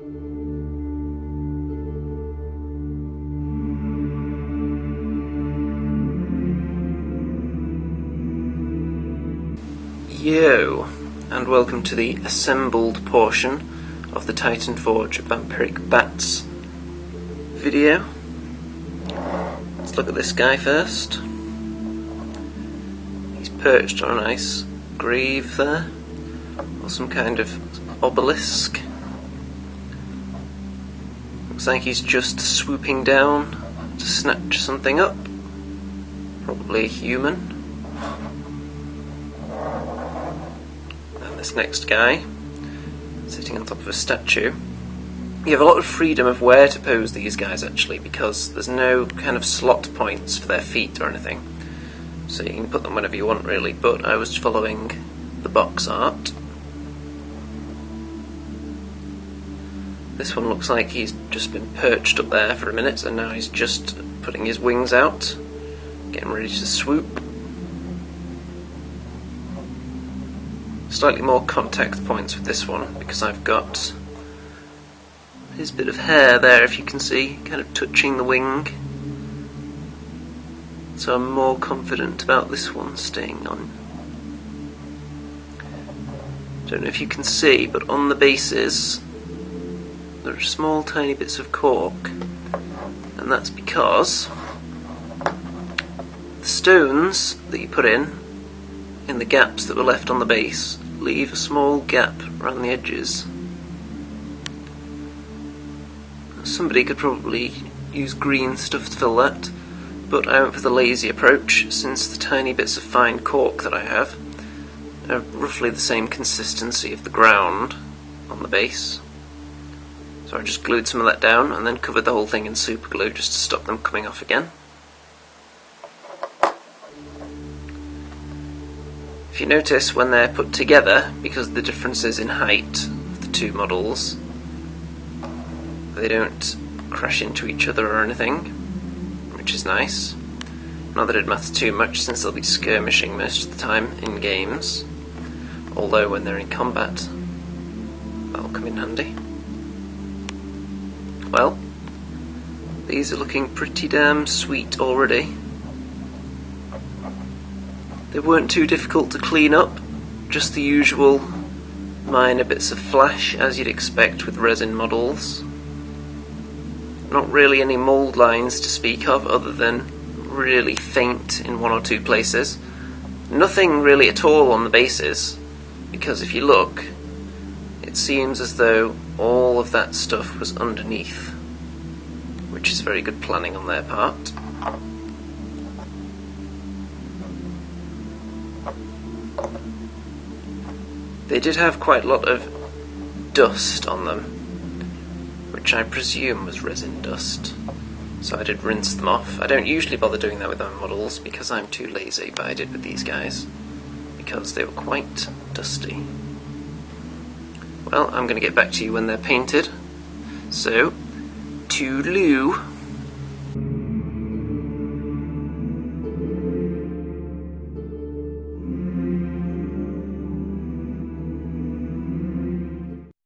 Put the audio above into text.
Yo, and welcome to the assembled portion of the Titan Forge Vampiric Bats video. Let's look at this guy first. He's perched on a nice grave there, or some kind of obelisk. Looks like he's just swooping down to snatch something up, probably a human. This next guy, sitting on top of a statue. You have a lot of freedom of where to pose these guys actually, because there's no kind of slot points for their feet or anything. So you can put them whenever you want really, but I was following the box art. This one looks like he's just been perched up there for a minute and now he's just putting his wings out, getting ready to swoop. Slightly more contact points with this one because I've got his bit of hair there, if you can see, kind of touching the wing. So I'm more confident about this one staying on. Don't know if you can see, but on the bases there are small tiny bits of cork, and that's because the stones that you put in the gaps that were left on the base leave a small gap around the edges. Somebody could probably use green stuff to fill that, but I went for the lazy approach since the tiny bits of fine cork that I have are roughly the same consistency of the ground on the base. So I just glued some of that down and then covered the whole thing in super glue just to stop them coming off again. If you notice when they're put together, because of the differences in height of the two models, they don't crash into each other or anything, which is nice. Not that it matters too much since they'll be skirmishing most of the time in games, although when they're in combat, that'll come in handy. Well, these are looking pretty damn sweet already. They weren't too difficult to clean up, just the usual minor bits of flash as you'd expect with resin models. Not really any mould lines to speak of other than really faint in one or two places. Nothing really at all on the bases, because if you look, it seems as though all of that stuff was underneath, which is very good planning on their part. They did have quite a lot of dust on them, which I presume was resin dust, so I did rinse them off. I don't usually bother doing that with my models because I'm too lazy, but I did with these guys because they were quite dusty. Well, I'm going to get back to you when they're painted, so toodaloo.